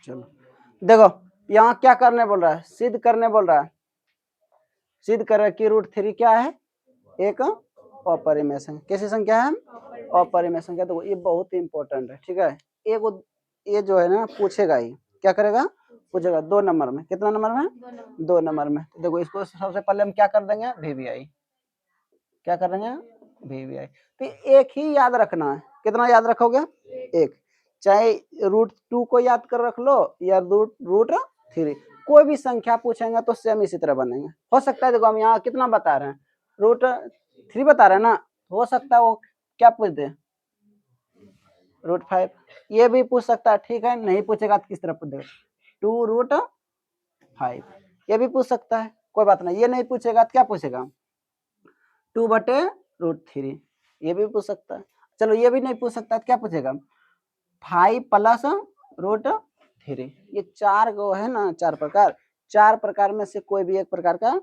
चलो देखो यहाँ क्या करने बोल रहा है, सिद्ध करने बोल रहा है। सिद्ध कर कि √3 क्या है, एक अपरिमेय संख्या। कैसी संख्या है, अपरिमेय संख्या। तो ये बहुत ही इंपॉर्टेंट है, ठीक है। ये जो है ना पूछेगा ही, क्या करेगा, पूछेगा 2 नंबर में। कितना नंबर में, 2 नंबर में। तो देखो इसको सबसे पहले हम क्या कर देंगे, VVI। क्या कर देंगे, VVI। तो एक ही याद रखना है। कितना याद रखोगे, एक। चाहे √2 को याद कर रख लो या √3। कोई भी संख्या पूछेंगे तो सेम इसी तरह बनेंगे। हो सकता है देखो हम यहाँ कितना बता रहे हैं, √3 बता रहे हैं ना, हो सकता है वो क्या पूछ दे, √5। ये भी पूछ सकता है, ठीक है। नहीं पूछेगा तो किस तरह पूछ देगा, 2√5। ये भी पूछ सकता है, कोई बात नहीं। ये नहीं पूछेगा तो क्या पूछेगा, 2/√3। ये भी पूछ सकता है। चलो ये भी नहीं पूछ सकता तो क्या पूछेगा, 5 + √3। ये 4 गो है ना, 4 प्रकार। 4 प्रकार में से कोई भी एक प्रकार का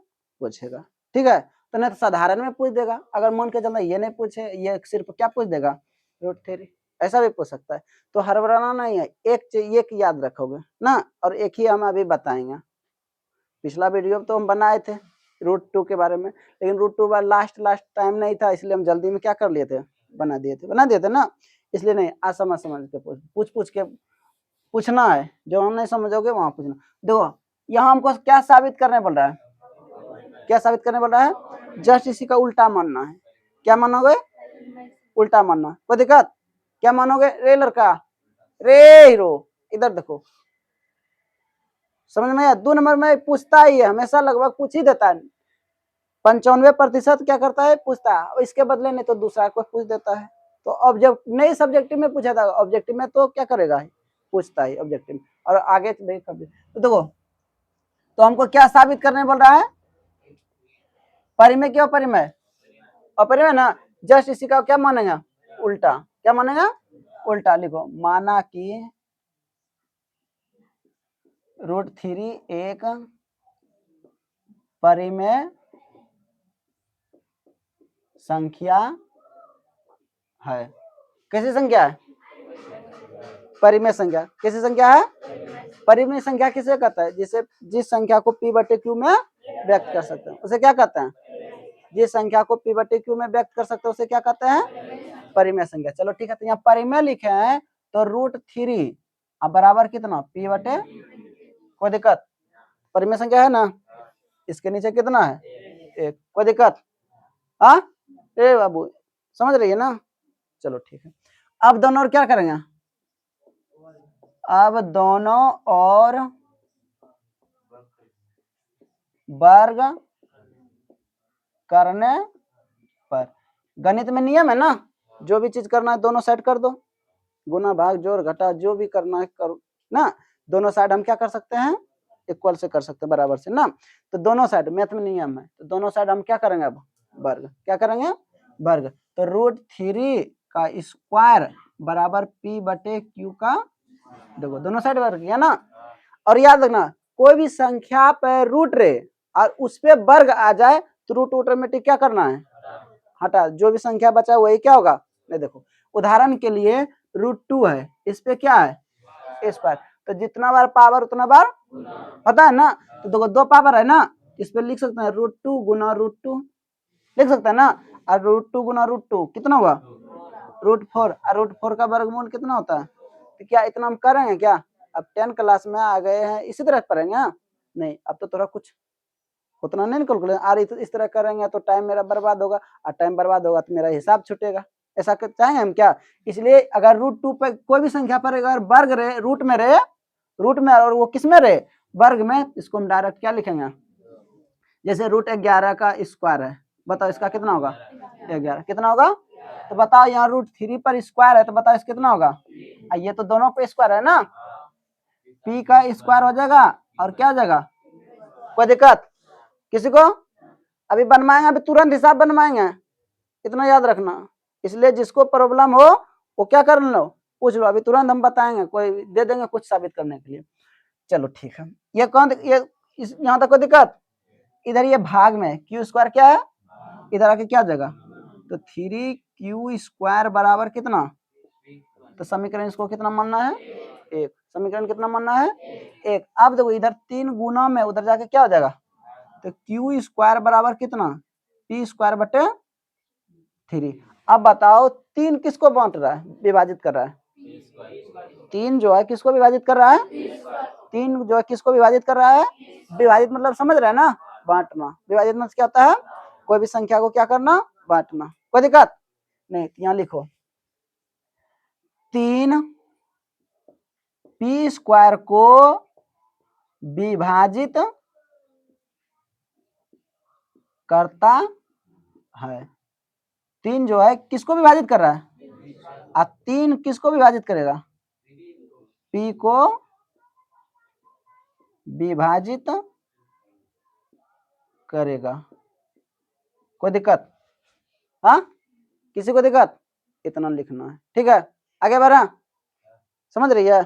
पूछेगा, ठीक है। तो नहीं तो साधारण में पूछ देगा। अगर मन के चलता ये नहीं पूछे, ये सिर्फ क्या पूछ देगा, √3। ऐसा भी पूछ सकता है। तो हड़बड़ाना नहीं है, एक याद रखोगे ना। और एक ही हम अभी बताएंगे। पिछला वीडियो तो हम बनाए थे √2 के बारे में, लेकिन √2 बार लास्ट टाइम नहीं था, इसलिए हम जल्दी में क्या कर लिए थे, बना दिए थे ना। इसलिए नहीं, आज समझ के पूछ के पूछना है। जो हम नहीं समझोगे वहां पूछना। देखो यहाँ हमको क्या साबित करने बोल रहा है, क्या साबित करने बोल रहा है, जस्ट इसी का उल्टा मानना है। क्या मानोगे, उल्टा मानना। कोई दिक्कत, क्या मानोगे, रे लड़का, रे हीरो, इधर देखो। समझ में आया। 2 नंबर में पूछता ही है, हमेशा लगभग पूछ ही देता है। 95% क्या करता है, पूछता है। और इसके बदले नहीं तो दूसरा कोई पूछ देता है। तो ऑब्जेक्ट नहीं, सब्जेक्टिव में पूछा था, ऑब्जेक्टिव में तो क्या करेगा, पूछता है ऑब्जेक्टिव। और आगे तो देखो, तो हमको क्या साबित करने बोल रहा है, परिमेय क्यों, परिमेय अपरिमेय ना। जस्ट इसी का क्या मानेगा, उल्टा। क्या मानेगा, उल्टा। लिखो, माना कि √3 एक परिमेय संख्या है। कैसी संख्या है, परिमेय संख्या। कैसी संख्या है, परिमेय संख्या किसे कहता है, जिस संख्या को P/Q में व्यक्त कर सकते हैं उसे क्या कहते हैं, जिस संख्या को P/Q में व्यक्त कर सकते हैं उसे क्या कहते हैं, परिमेय संख्या। चलो ठीक है। तो यहाँ परिमेय लिखे हैं, तो √3 अब बराबर कितना, P/, कोई दिक्कत, परिमेय संख्या है ना। इसके नीचे कितना है, 1। कोई दिक्कत, हाँ ए बाबू, समझ रही है ना। चलो ठीक है। अब दोनों और क्या करेंगे, अब दोनों और वर्ग करने पर, गणित में नियम है ना, जो भी चीज करना है दोनों साइड कर दो। गुना भाग जोड़ घटा जो भी करना है करो ना। दोनों साइड हम क्या कर सकते हैं, इक्वल से कर सकते हैं, बराबर से ना। तो दोनों साइड मैथ में नियम है, तो दोनों साइड हम क्या करेंगे, अब वर्ग। क्या करेंगे, वर्ग। तो √3 का स्क्वायर बराबर P/Q का, देखो दोनों साइड वर्ग किया ना। और याद रखना, कोई भी संख्या पे रूट रहे और उस पे वर्ग आ जाए तो रूट ऑटोमेटिक क्या करना है, हटा। जो भी संख्या बचा वही क्या होगा, नहीं देखो उदाहरण के लिए √2 है, इस पे क्या है, स्क्वायर। तो जितना बार पावर उतना बार होता है ना। तो देखो 2 पावर है ना, इस पे लिख सकते हैं √2 गुना √2, लिख सकते हैं ना। और √2 गुना √2 कितना हुआ, √4। और √4 का वर्गमूल कितना होता है। तो क्या इतना हम करेंगे क्या, अब 10 क्लास में आ गए हैं, इसी तरह करेंगे नहीं। अब तो थोड़ा कुछ उतना नहीं कैलकुलेट, और इस तरह करेंगे तो टाइम मेरा बर्बाद होगा, और टाइम बर्बाद होगा तो मेरा हिसाब छूटेगा। ऐसा चाहेंगे हम क्या। इसलिए अगर √2 पे कोई भी संख्या पर अगर वर्ग रहे, रूट में रहे, रूट में, और वो किस में रहे, वर्ग में, इसको हम डायरेक्ट क्या लिखेंगे, जैसे √11 का स्क्वायर है, बताओ इसका कितना होगा, 11। कितना होगा, तो बताओ यहाँ √3 पर स्क्वायर है, तो बताओ इसका कितना होगा। ये तो दोनों पे स्क्वायर है ना, P का स्क्वायर हो जाएगा और क्या हो जाएगा, कोई दिक्कत किसी को। अभी बनवाएंगे, अभी तुरंत हिसाब बनवाएंगे, इतना याद रखना। इसलिए जिसको प्रॉब्लम हो वो क्या कर लो, पूछ लो, अभी तुरंत हम बताएंगे, कोई दे देंगे कुछ साबित करने के लिए। चलो ठीक है। ये कौन, ये यहाँ तक कोई दिक्कत। इधर ये भाग में Q² क्या है, इधर आके क्या जगह, तो 3Q² बराबर कितना, तो समीकरण इसको कितना मानना है, 1। समीकरण कितना मानना है? 1। अब देखो इधर 3 गुना में उधर जाके क्या हो जाएगा, तो क्यू स्क्वायर बराबर कितना, पी स्क्वायर बटे 3। अब बताओ 3 किसको बांट रहा है, विभाजित कर रहा है? 3 जो है किसको विभाजित कर रहा है? 3 जो है किसको विभाजित कर रहा है? विभाजित मतलब समझ रहे हैं ना, बांटना। विभाजित मतलब क्या होता है? कोई भी संख्या को क्या करना, बांटना। कोई दिक्कत नहीं, यहाँ लिखो 3 पी स्क्वायर को विभाजित करता है। 3 जो है किसको विभाजित कर रहा है? 3 किसको विभाजित करेगा? पी को विभाजित करेगा। कोई दिक्कत? हाँ, किसी को दिक्कत? इतना लिखना है, ठीक है। आगे बढ़ा, समझ रही है?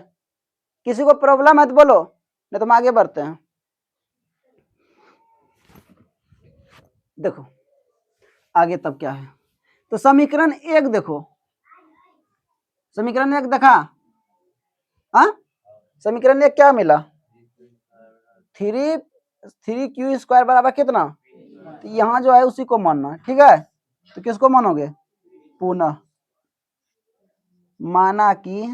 किसी को प्रॉब्लम है तो बोलो, नहीं तो हम आगे बढ़ते हैं। देखो आगे तब क्या है, तो समीकरण 1 देखो, समीकरण 1 देखा, हाँ समीकरण 1 क्या मिला, 3 क्यू स्क्वायर बराबर कितना, तो यहाँ जो है उसी को मानना है, ठीक है। तो किसको मानोगे? पुनः माना कि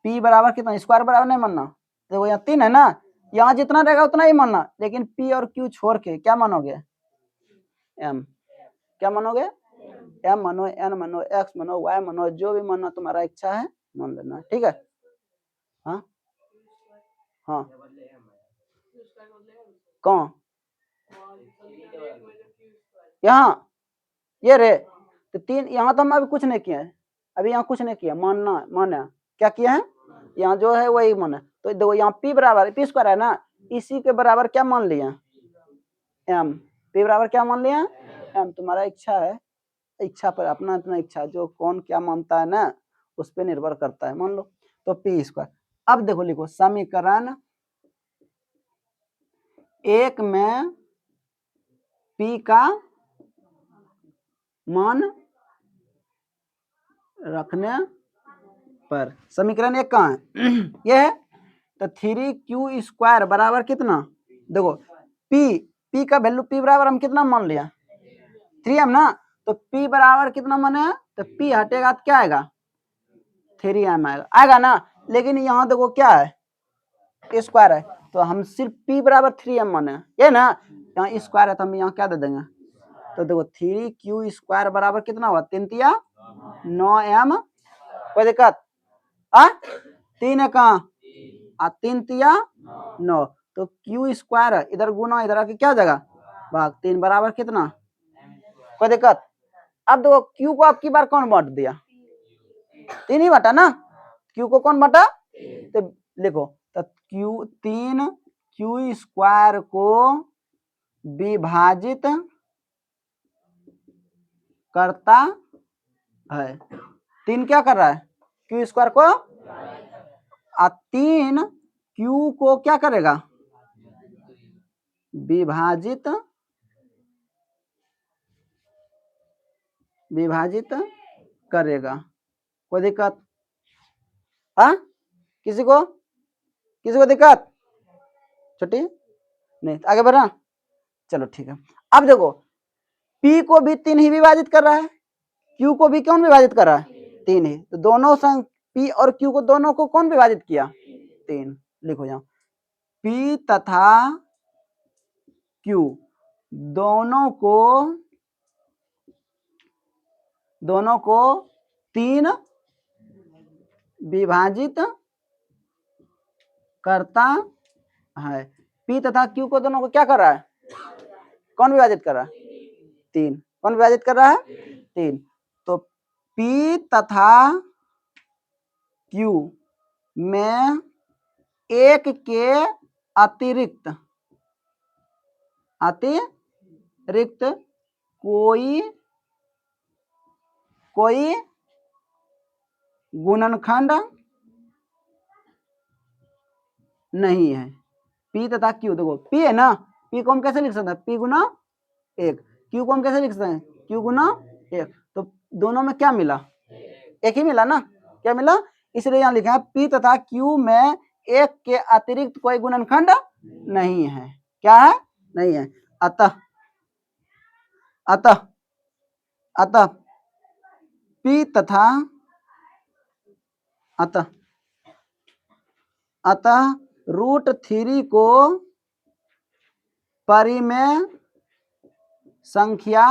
P बराबर कितना, स्क्वायर बराबर नहीं मानना, देखो यहाँ 3 है ना, यहाँ जितना रहेगा उतना ही मानना, लेकिन P और Q छोड़ के क्या मानोगे? M। क्या मानोगे? M मानो, N मानो, X मानो, Y मानो, जो भी मानना तुम्हारा इच्छा है मान लेना, ठीक है। हाँ हाँ कौन, यहाँ ये रे, तो 3 यहाँ तो हम अभी कुछ नहीं किए हैं, अभी यहाँ कुछ नहीं किया, मानना माना क्या किया है, यहाँ जो है वही माना। तो देखो यहाँ P बराबर, P स्क्वायर है ना, इसी के बराबर क्या मान लिया, M। P बराबर क्या मान लिया, M। तुम्हारा इच्छा है, इच्छा पर अपना अपना इच्छा, जो कौन क्या मानता है ना उस पर निर्भर करता है, मान लो। तो P स्क्वायर, अब देखो लिखो समीकरण 1 में P का मान रखने पर, समीकरण 1 कहाँ है? ये है, तो 3 क्यू स्क्वायर बराबर कितना, देखो P का वैल्यू P बराबर हम कितना मान लिया, 3M ना, तो P बराबर कितना माने, तो P हटेगा तो क्या आएगा, 3M आएगा ना, लेकिन यहाँ देखो क्या है, स्क्वायर है, तो हम सिर्फ P बराबर 3M माने, ये ना, यहाँ स्क्वायर है तो हम यहाँ क्या दे देंगे, तो देखो 3 क्यू स्क्वायर बराबर कितना हुआ, 3 तिया 9M। कोई दिक्कत? 3 है कहाँ, 3 तिया 9, तो क्यू स्क्वायर इधर गुना इधर आके क्या हो जाएगा, भाग 3 बराबर कितना। कोई दिक्कत? अब देखो क्यू को आपकी बार कौन बांट दिया, 3 ही बांटा ना, क्यू को कौन बांटा, तो लिखो तो 3 क्यू स्क्वायर को विभाजित करता है, 3 क्या कर रहा है, क्यू स्क्वायर को, 3 क्यू को क्या करेगा, विभाजित करेगा। कोई दिक्कत? हाँ, किसी को दिक्कत, छुट्टी नहीं, आगे बढ़ना, चलो ठीक है। अब देखो P को भी 3 ही विभाजित कर रहा है, Q को भी कौन विभाजित कर रहा है, 3 ही, तो दोनों संग P और Q को दोनों को कौन विभाजित किया, 3। लिखो यहाँ P तथा Q दोनों को 3 विभाजित करता है। P तथा Q को दोनों को क्या कर रहा है, कौन विभाजित कर रहा है, 3। कौन विभाजित कर रहा है, 3। तो P तथा Q में एक के अतिरिक्त कोई गुणनखंड नहीं है। P तथा Q, देखो P है ना, P को हम कैसे लिख सकते हैं, P गुना 1, Q को हम कैसे लिख सकते हैं, Q गुना 1, तो दोनों में क्या मिला, एक ही मिला ना, क्या मिला, इसलिए यहाँ लिखा है P तथा Q में एक के अतिरिक्त कोई गुणनखंड नहीं है। क्या है? नहीं है। अतः अतः अतः P तथा अतः √3 को परिमेय संख्या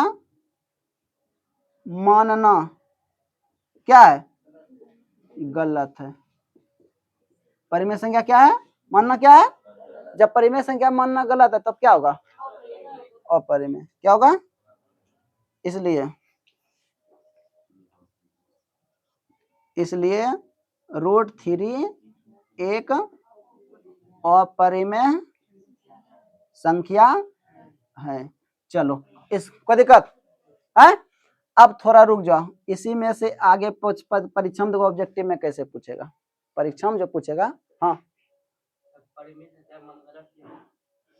मानना क्या है? गलत है। परिमेय संख्या क्या है? मानना क्या है? जब परिमेय संख्या मानना गलत है तब क्या होगा? अपरिमेय। क्या होगा? इसलिए √3 एक अपरिमेय संख्या है। चलो, इसको दिक्कत है? अब थोड़ा रुक जाओ, इसी में से आगे परीक्षण देखो ऑब्जेक्टिव में कैसे पूछेगा। परीक्षण जो पूछेगा, हाँ,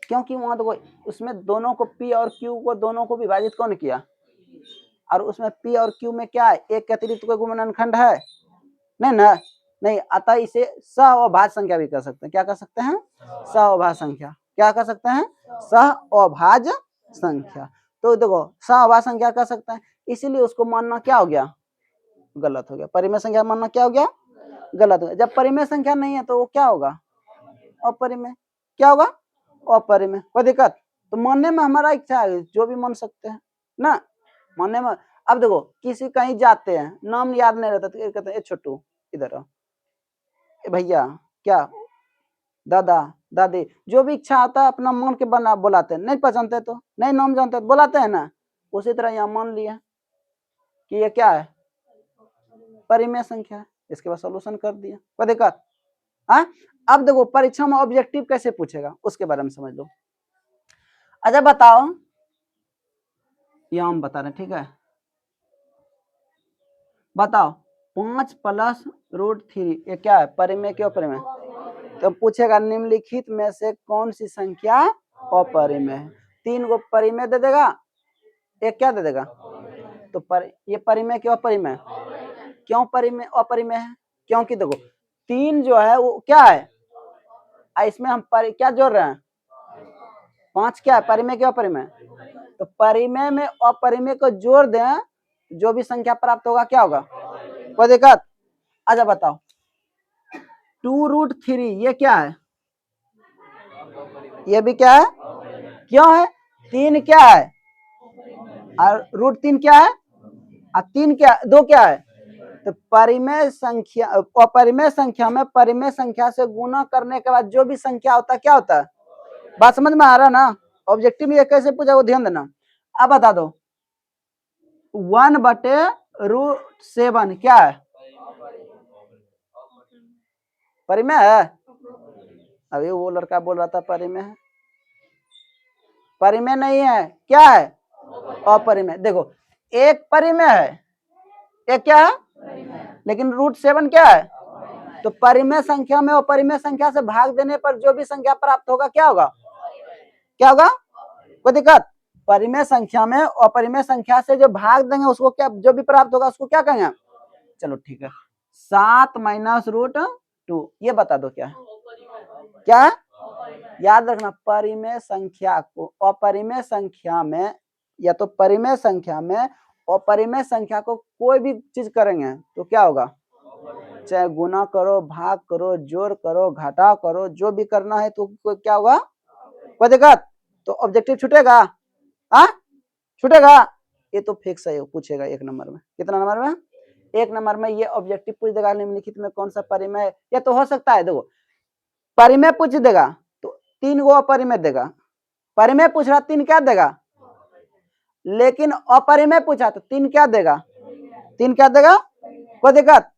क्योंकि वहां देखो उसमें दोनों को P और Q को दोनों को विभाजित कौन किया, और उसमें P और Q में क्या है? एक के अतिरिक्त कोई गुणनखंड है नहीं ना? नहीं। अतः इसे सहअभाज्य संख्या भी कह सकते हैं। क्या कह सकते हैं? सहअभाज्य संख्या। क्या कह सकते हैं? सहअभाज्य संख्या। तो देखो सहअभाज्य संख्या कह सकते हैं, इसीलिए उसको मानना क्या हो गया? गलत हो गया। परिमेय संख्या मानना क्या हो गया? गलत हो गया। जब परिमेय संख्या नहीं है तो वो क्या होगा? अपरिमेय। क्या होगा? अपरिमेय। कोई दिक्कत? तो मानने में हमारा इच्छा है, जो भी मान सकते हैं ना, मानने में। अब देखो किसी कहीं जाते हैं, नाम याद नहीं रहता तो कहते हैं छोटू इधर आओ, भैया, क्या, दादा, दादी, जो भी इच्छा आता है अपना मान के बना बुलाते हैं। नहीं पहचानते तो, नहीं नाम जानते तो बुलाते हैं ना। उसी तरह यहाँ मान लिया कि ये क्या है? परिमेय संख्या है। इसके बाद सोल्यूशन कर दिया। कोई दिक्कत? हाँ। अब देखो परीक्षा में ऑब्जेक्टिव कैसे पूछेगा उसके बारे में समझ लो। अच्छा बताओ, यहाँ हम बता रहे, ठीक है? बताओ 5 + √3 ये क्या है? परिमेय क्यों अपरिमेय? तो पूछेगा निम्नलिखित में से कौन सी संख्या अपरिमेय है? 3 को परिमेय दे देगा, एक क्या दे देगा? तो ये परिमेय क्यों अपरिमेय? क्यों परिमेय अपरिमेय है? क्योंकि देखो 3 जो है वो क्या है? इसमें हम क्या जोड़ रहे हैं? 5 क्या है? परिमेय क्यों अपरिमेय? तो परिमेय में अपरिमेय को जोड़ दें, जो भी संख्या प्राप्त होगा क्या होगा? कोई दिक्कत? अच्छा बताओ 2√3 ये क्या है? ये भी क्या है? क्यों है? 3 क्या है और √3 क्या है? 3 क्या, 2 क्या है? तो परिमेय संख्या, अपरिमेय संख्या में परिमेय संख्या से गुना करने के बाद जो भी संख्या होता है क्या होता है? बात समझ में आ रहा ना? ऑब्जेक्टिव में ये कैसे पूछा वो ध्यान देना। अब बता दो 1/√7 क्या है? परिमेय है? अभी वो लड़का बोल रहा था परिमेय है। परिमेय नहीं है, क्या है? अपरिमेय। देखो एक परिमेय है, एक क्या है? लेकिन √7 क्या है? तो परिमेय संख्या में अपरिमेय संख्या से भाग देने पर जो भी संख्या प्राप्त होगा क्या होगा? क्या होगा? कोई दिक्कत? परिमेय संख्या में अपरिमेय संख्या से जो भाग देंगे उसको क्या, जो भी प्राप्त होगा उसको क्या कहेंगे? चलो ठीक है, 7 - √2 ये बता दो क्या है? क्या है? याद रखना परिमेय संख्या को अपरिमेय संख्या में, या तो परिमेय संख्या में अपरिमेय संख्या को कोई भी चीज करेंगे तो क्या होगा? चाहे गुना करो, भाग करो, जोड़ करो, घटाव करो, जो भी करना है तो क्या होगा? कोई दिक्कत? तो ऑब्जेक्टिव छूटेगा? हाँ छूटेगा? ये तो फिक्स है, पूछेगा 1 नंबर में। कितना नंबर में? 1 नंबर में ये ऑब्जेक्टिव पूछ देगा निम्नलिखित में कौन सा परिमेय, या तो हो सकता है देखो परिमेय पूछ देगा तो 3 को अपरिमेय देगा, परिमेय पूछ रहा 3 क्या देगा, लेकिन अपरिमेय पूछा तो 3 क्या देगा? 3 क्या देगा? कोई दिक्कत?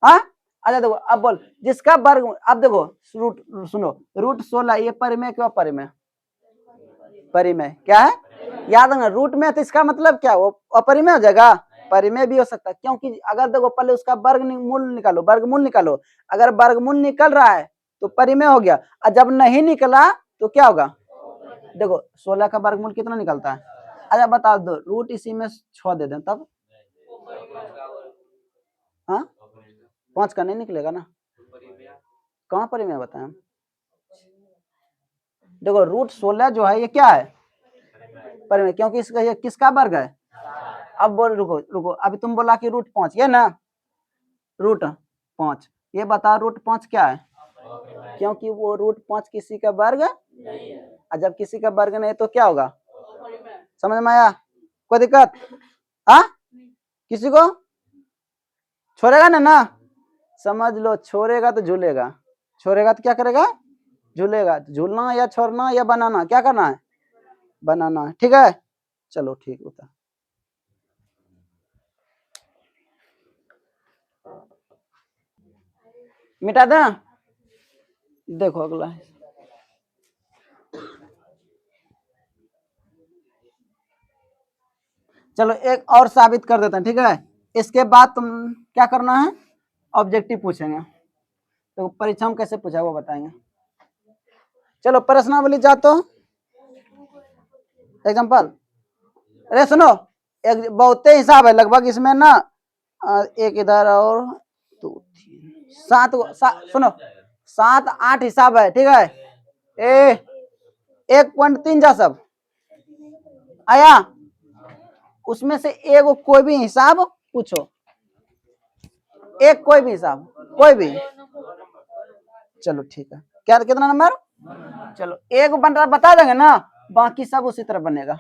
हाँ। अच्छा देखो अब बोल जिसका वर्ग, अब देखो रूट, सुनो √16 ये परिमेय क्यों अपरिमेय? परिमेय। क्या है? याद रखना रूट में तो इसका मतलब क्या, वो अपरिमेय हो जाएगा? परिमेय भी हो सकता है, क्योंकि अगर देखो पहले उसका वर्गमूल निकालो, वर्गमूल निकालो, अगर वर्गमूल निकल रहा है तो परिमेय हो गया, और जब नहीं निकला तो क्या होगा? देखो 16 का वर्गमूल कितना निकलता है? अच्छा बता दो रूट इसी में 6 दे दें तब? हाँ 5 का नहीं निकलेगा ना, कहाँ परिमेय बताएं हम। देखो रूट 16 जो है ये क्या है, परिमेय, क्योंकि इसका ये किसका वर्ग है। अब बोल रुको रुको, अभी तुम बोला कि रूट 5 ये ना, रूट 5, ये बताओ रूट 5 क्या है, क्योंकि वो रूट 5 किसी का वर्ग, और जब किसी का वर्ग नहीं तो क्या होगा, समझ में आया, कोई दिक्कत किसी को, छोड़ेगा ना, समझ लो, छोड़ेगा तो झूलेगा, छोड़ेगा तो क्या करेगा, झूलेगा। झूलना या छोड़ना या बनाना, क्या करना है, बनाना है, ठीक है। चलो ठीक होता, मिटा दें। देखो अगला है, चलो एक और साबित कर देते हैं, ठीक है। इसके बाद तुम क्या करना है, ऑब्जेक्टिव पूछेंगे, तो परीक्षा में कैसे पूछा वो बताएंगे। चलो प्रश्नावली जा तो एग्जाम्पल, अरे सुनो, एक बहुत हिसाब है लगभग इसमें ना, एक इधर और 2 3 7 सुनो 7 8 हिसाब है, ठीक है। 1.3 जा सब आया, उसमें से एक कोई भी हिसाब पूछो, एक कोई भी हिसाब, कोई भी, चलो ठीक है। क्या कितना नंबर, चलो एक बन रहा बता देंगे ना, बाकी सब उसी तरह बनेगा।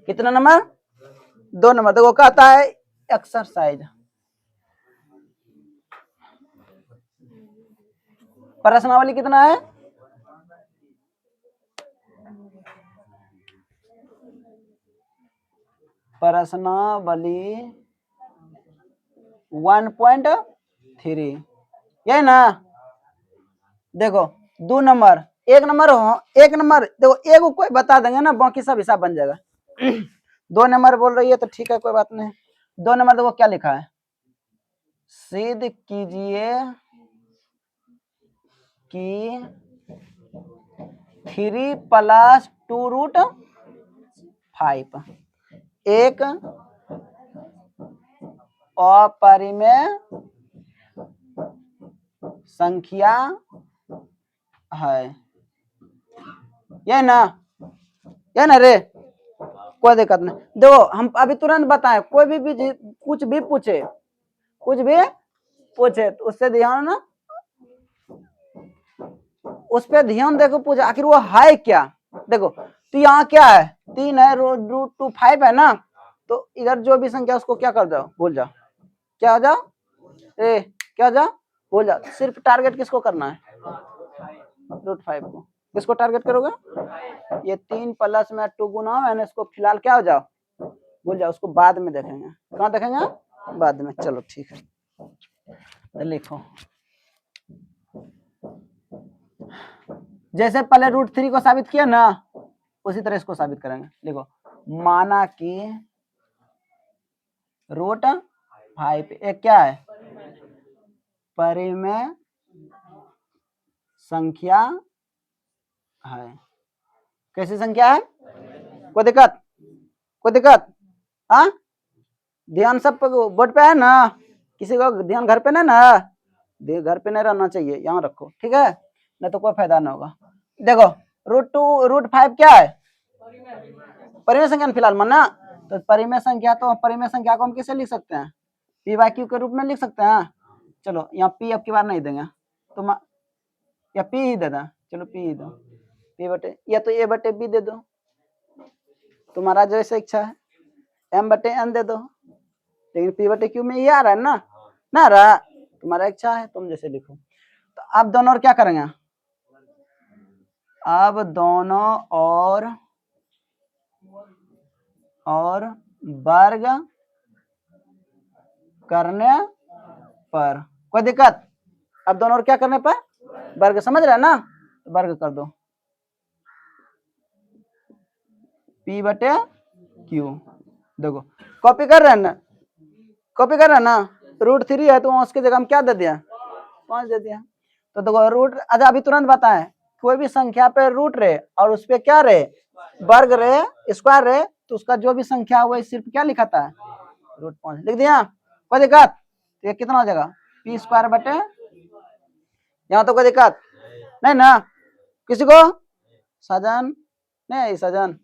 कितना नंबर, 2 नंबर। देखो कहता है एक्सरसाइज, प्रश्नावली कितना है, प्रश्नावली 1.3, यही ना। देखो 2 नंबर, 1 नंबर हो, 1 नंबर देखो, एक कोई बता देंगे ना, बाकी सब हिसाब बन जाएगा। 2 नंबर बोल रही है तो ठीक है, कोई बात नहीं। 2 नंबर देखो क्या लिखा है, सिद्ध कीजिए कि 3 + 2√5 एक अपरिमेय संख्या है, ये ना, ये ना रे, कोई दिक्कत नहीं। देखो हम अभी तुरंत बताएं, कोई भी कुछ भी पूछे, कुछ भी पूछे तो उससे ध्यान ना, उस पर ध्यान देखो, पूछे आखिर वो है क्या। देखो तो यहाँ क्या है, 3 है, √5 है ना, तो इधर जो भी संख्या उसको क्या कर जाओ, भूल जाओ, क्या हो जाओ, क्या हो जाओ, भूल जाओ। सिर्फ टारगेट किसको करना है, √5 को, किसको टारगेट करोगे, ये 3 प्लस में 2 गुना मैंने इसको फिलहाल क्या हो जाओ, भूल जाओ, उसको बाद में देखेंगे, कहाँ देखेंगे, बाद में। चलो ठीक है, लिखो जैसे पहले √3 को साबित किया ना, उसी तरह इसको साबित करेंगे। देखो माना कि √5 एक क्या है, परिमेय संख्या है। कैसी संख्या है, कोई दिक्कत, कोई दिक्कत, हाँ ध्यान सब बोर्ड पे है ना, किसी को ध्यान घर पे नहीं ना, घर पे नहीं रहना चाहिए, यहाँ रखो, ठीक है, नहीं तो कोई फायदा नहीं होगा। देखो √5 क्या है, परिमेय संख्या फिलहाल माना, तो परिमेय संख्या, तो परिमेय संख्या को हम किसे लिख सकते हैं, p/q के रूप में लिख सकते हैं। चलो यहाँ p अब की बार नहीं देंगे, तो या p ही दे दें, चलो p ही दो, p बटे, या तो a/b दे दो, तुम्हारा जैसे इच्छा है, m/n दे दो, लेकिन p/q में ये आ रहा है ना रहा, तुम्हारा इच्छा है, तुम जैसे लिखो। तो अब दोनों और क्या करेंगे, अब दोनों और वर्ग करने पर, कोई दिक्कत, अब दोनों और क्या करने पर, वर्ग, समझ रहे हैं ना, तो वर्ग कर दो, p/q, देखो कॉपी कर रहे हैं ना, कॉपी कर रहे हैं ना, √3 है तो उसकी जगह हम क्या दे दिया, 5 दे दिया। तो देखो अच्छा अभी तुरंत बताएं, कोई भी संख्या पे रूट रहे और उस पे क्या रहे, वर्ग रहे, स्क्वायर रहे, तो उसका जो भी संख्या वही सिर्फ क्या लिखाता है, √5 लिख दिया। कोई दिक्कत? तो ये कितना हो जाएगा, पी स्क्वायर बटे, यहाँ तो कोई दिक्कत नहीं ना किसी को? सजन नहीं आई, सजन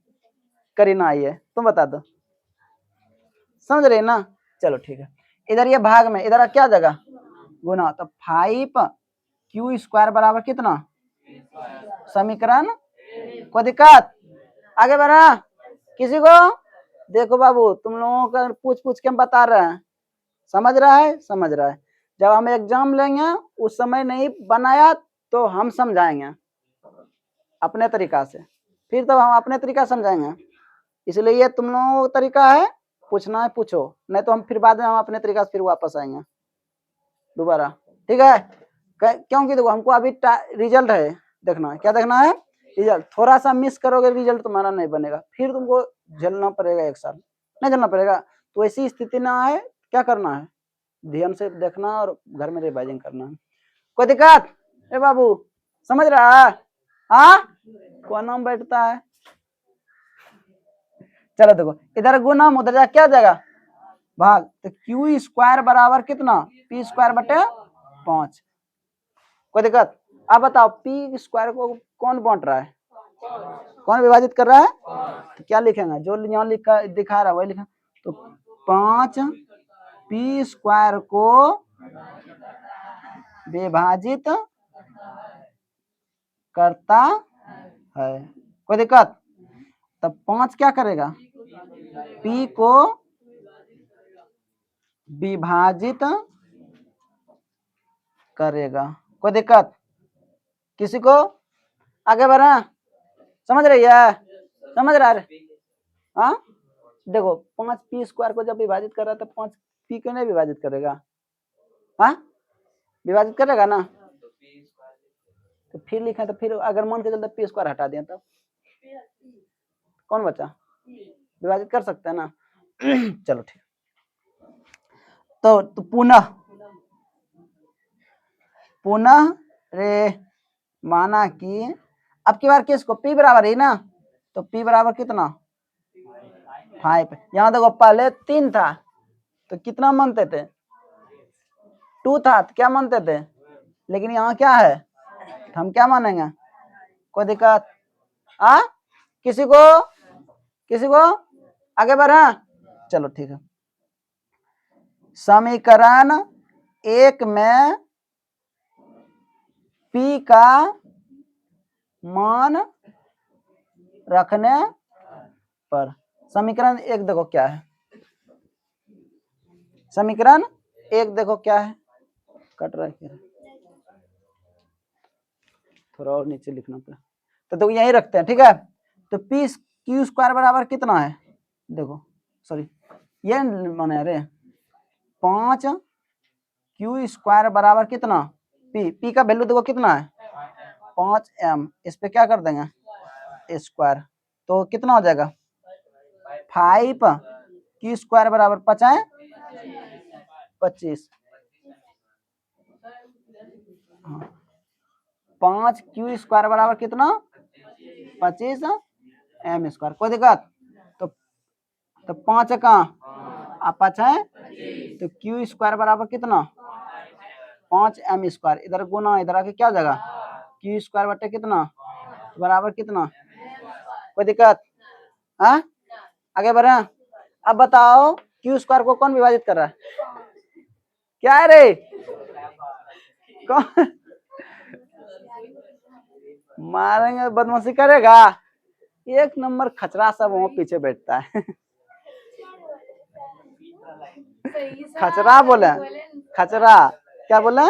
करीना आई है, तुम बता दो, समझ रहे ना? चलो ठीक है, इधर ये भाग में, इधर क्या जगह गुना, तो 5q² बराबर कितना, समीकरण, कोई दिक्कत? आगे बढ़ा किसी को? देखो बाबू तुम लोगों का पूछ पूछ के हम बता रहे हैं, समझ रहा है? समझ रहा है। जब हम एग्जाम लेंगे उस समय नहीं बनाया तो हम समझाएंगे अपने तरीका से, फिर तो हम अपने तरीका समझाएंगे, इसलिए ये तुम लोगों का तरीका है, पूछना है पूछो, नहीं तो हम फिर बाद में हम अपने तरीका से फिर वापस आएंगे दोबारा, ठीक है? क्योंकि देखो हमको अभी रिजल्ट है देखना है, क्या देखना है, रिजल्ट। थोड़ा सा मिस करोगे रिजल्ट तुम्हारा नहीं बनेगा, फिर तुमको झेलना पड़ेगा, एक साल नहीं झेलना पड़ेगा। तो ऐसी स्थिति ना आए, क्या करना है, ध्यान से देखना और घर में रिवाइजिंग करना है। कोई दिक्कत? ए बाबू समझ रहा है? हाँ कौन नाम बैठता है? चलो देखो इधर गुना, उधर जा क्या जाएगा, भाग, तो q² बराबर कितना, p² बटे 5। कोई दिक्कत? अब बताओ p² को कौन बांट रहा है, कौन विभाजित कर रहा है, तो क्या लिखेंगे, जो यहाँ दिखा रहा है वही लिखेंगे। तो 5p² को विभाजित करता है, कोई दिक्कत? तब 5 क्या करेगा, p को विभाजित करेगा, कोई दिक्कत किसी को? आगे बढ़ा, समझ रही है? समझ रहा है? हाँ देखो 5p² को जब विभाजित कर रहा है तो 5p को नहीं विभाजित करेगा, हाँ विभाजित करेगा ना, तो फिर लिखा, तो फिर अगर मान के चलते p² हटा दिया तब कौन बचा, विभाजित कर सकते हैं ना। चलो ठीक, तो पुनः रे माना कि अब की बार किसको, p बराबर है ना, तो p बराबर कितना 5। यहाँ देखो पहले 3 था तो कितना मानते थे, 2 था तो क्या मानते थे, लेकिन यहाँ क्या है, हम क्या मानेंगे, कोई दिक्कत? किसी को आगे बढ़ा? चलो ठीक है, समीकरण 1 में p का मान रखने पर, समीकरण 1 देखो क्या है, समीकरण 1 देखो क्या है, कट रहा है, थोड़ा और नीचे लिखना पड़ा, तो देखो यही रखते हैं, ठीक है? तो p² बराबर कितना है, देखो सॉरी ये माने अरे 5q² बराबर कितना, p का वैल्यू देखो कितना है 5m, इस पे क्या कर देंगे स्क्वायर, तो कितना हो जाएगा 5q² बराबर 5 है 25, 5q² बराबर कितना 25m², कोई दिक्कत? तो 5 कहाँ आप 5 है, तो q² बराबर कितना 5m², इधर गुना, इधर आके क्या जाएगा q² बटे कितना बराबर कितना, कोई दिक्कत? हाँ आगे बढ़े, अब बताओ q² को कौन विभाजित कर रहा है, क्या है रे, कौन मारेंगे, बदमाशी करेगा, एक नंबर खचरा सब वहां पीछे बैठता है। खचरा बोले, खचरा क्या बोले,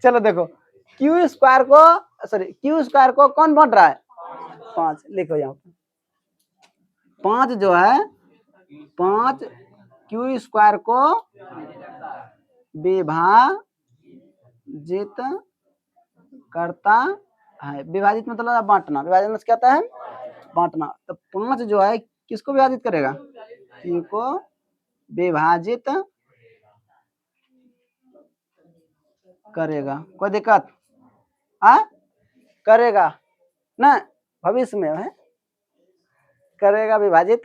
चलो देखो q² को, सॉरी q² को कौन बांट रहा है 5, लिखो यहाँ पे 5 जो है 5 q² को विभाजित करता है, विभाजित मतलब बांटना, विभाजित मतलब क्या होता है बांटना, तो 5 जो है किसको विभाजित करेगा, q को विभाजित करेगा, कोई दिक्कत? करेगा ना, भविष्य में है, करेगा विभाजित,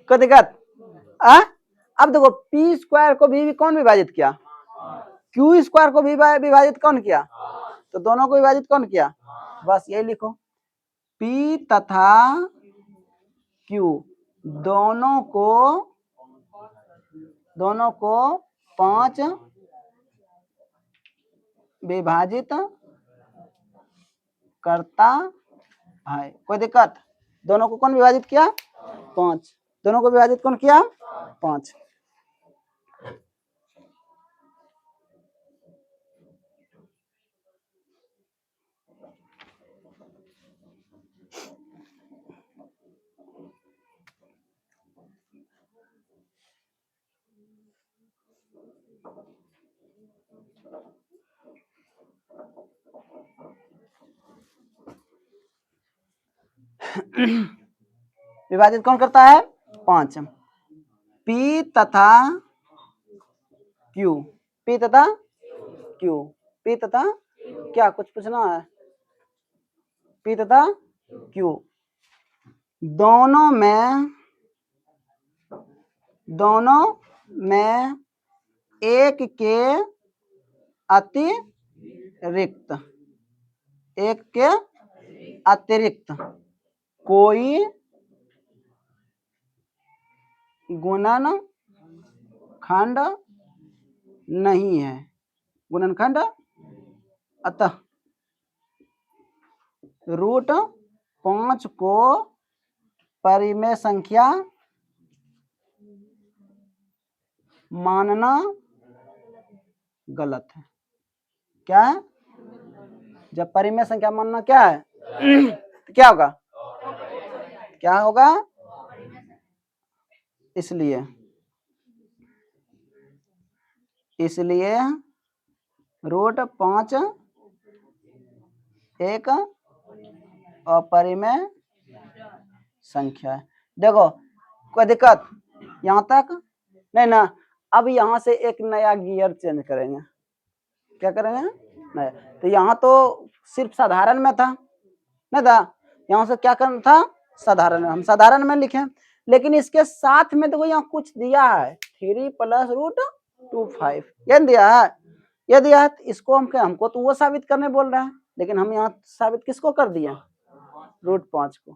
कोई दिक्कत? अब देखो पी स्क्वायर को भी कौन विभाजित किया? क्यू स्क्वायर को भी विभाजित कौन किया? तो दोनों को विभाजित कौन किया? बस यही लिखो, पी तथा क्यू दोनों को 5 विभाजित करता है, कोई दिक्कत? दोनों को कौन विभाजित किया? 5, दोनों को विभाजित कौन किया? 5। विभाजित कौन करता है? 5। पी तथा क्यू, पी तथा क्यू, पी तथा क्या कुछ पूछना है? पी तथा क्यू दोनों में एक के अतिरिक्त कोई गुणनखंड नहीं है, गुणनखंड, अतः √5 को परिमेय संख्या मानना गलत है। क्या है? जब परिमेय संख्या मानना क्या है? तो क्या होगा? क्या होगा? इसलिए √5 एक अपरिमेय संख्या है। देखो कोई दिक्कत यहाँ तक नहीं ना? अब यहाँ से एक नया गियर चेंज करेंगे, क्या करेंगे? नया। तो यहाँ तो सिर्फ साधारण में था, नहीं था? यहाँ से क्या करना था? साधारण में, हम साधारण में लिखें, लेकिन इसके साथ में देखो यहाँ कुछ दिया है, 3 + √25 ये दिया है, ये दिया है। इसको हमको तो वो साबित करने बोल रहा है, लेकिन हम यहाँ साबित किसको कर दिया? √5 को।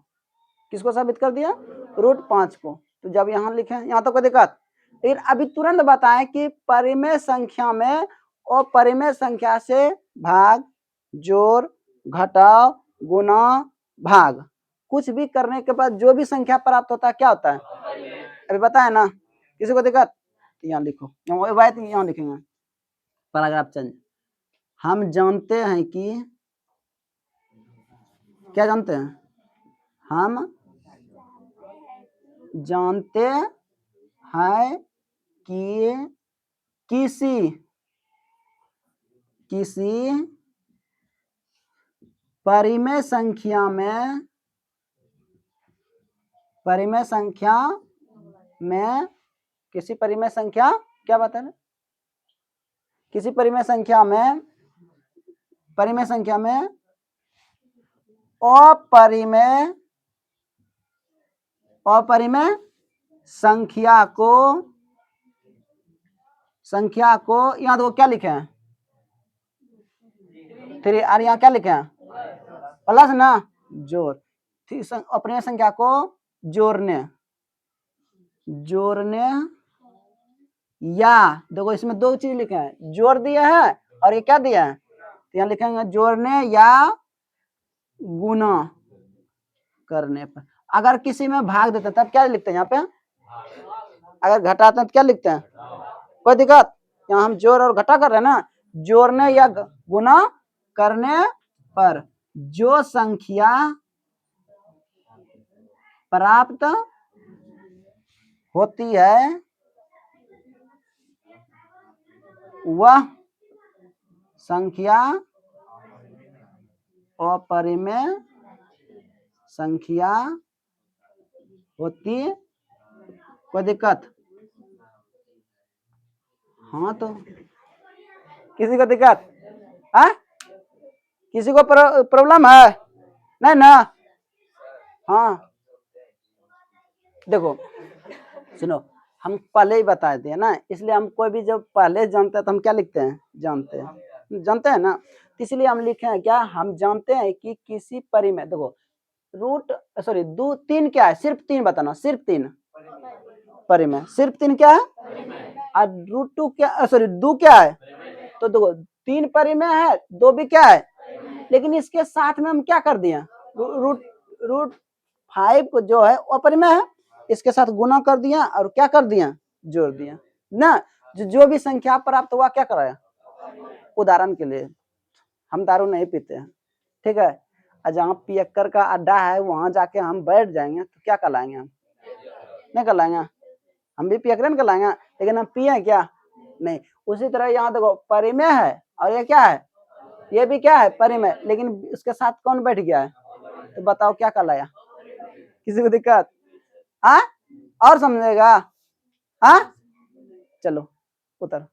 किसको साबित कर दिया? √5 को। तो जब यहाँ लिखे, यहाँ तो कोई दिक्कत, लेकिन अभी तुरंत बताएं कि परिमेय संख्या में और परिमेय संख्या से भाग, जोड़, घटाव, गुना, भाग कुछ भी करने के बाद जो भी संख्या प्राप्त होता है क्या होता है? अभी बताए ना, किसी को दिक्कत? यहाँ लिखो, यहाँ लिखेंगे पैराग्राफ चेंज। हम जानते हैं कि, क्या जानते हैं? हम जानते हैं कि किसी परिमेय संख्या में किसी परिमेय संख्या, क्या बात है? किसी परिमेय संख्या में अपरिमेय संख्या को यहाँ देखो क्या लिखे हैं? 3, और यहाँ क्या लिखे हैं? प्लस ना, जोड़। अपरिमेय संख्या को जोड़ने या देखो इसमें 2 चीज लिखे हैं, जोड़ दिया है और ये क्या दिया है? तो यहाँ लिखेंगे जोड़ने या गुना करने पर। अगर किसी में भाग देते हैं तब क्या लिखते हैं? यहाँ पे अगर घटाते हैं तो क्या लिखते हैं? कोई दिक्कत? यहाँ हम जोड़ और घटा कर रहे हैं ना, जोड़ने या गुना करने पर जो संख्या प्राप्त होती है वह संख्या अपरिमेय संख्या होती। कोई दिक्कत? हाँ तो किसी को दिक्कत? हाँ, किसी को प्रॉब्लम है? नहीं ना? हाँ देखो सुनो, हम पहले ही बताए थे ना, इसलिए हम कोई भी जब पहले जानते हैं तो हम क्या लिखते हैं? जानते हैं ना, तो इसलिए हम लिखे हैं क्या, हम जानते हैं कि किसी परिमेय, देखो रूट सॉरी दो तीन क्या है, सिर्फ तीन बताना, सिर्फ तीन परिमेय, सिर्फ तीन क्या है, और रूट टू क्या सॉरी दो क्या है, तो देखो तीन परिमेय है, दो भी क्या है, लेकिन इसके साथ में हम क्या कर दिए, रूट रूट 5 को जो है वो परिमेय है, इसके साथ गुना कर दिया और क्या कर दिया, जोड़ दिया ना। जो भी संख्या प्राप्त हुआ क्या कराया, उदाहरण के लिए हम दारू नहीं पीते हैं, ठीक है, और जहाँ पियक्कर का अड्डा है वहां जाके हम बैठ जाएंगे तो क्या कहलाएंगे, हम नहीं कहलाएंगे, हम भी पियक्कर कहलाएंगे, लेकिन हम पिए क्या नहीं। उसी तरह यहाँ देखो परिमेय है और ये क्या है, ये भी क्या है परिमेय, लेकिन उसके साथ कौन बैठ गया है, तो बताओ क्या कहलाया, किसी को दिक्कत? हाँ और समझेगा? हाँ चलो उतर।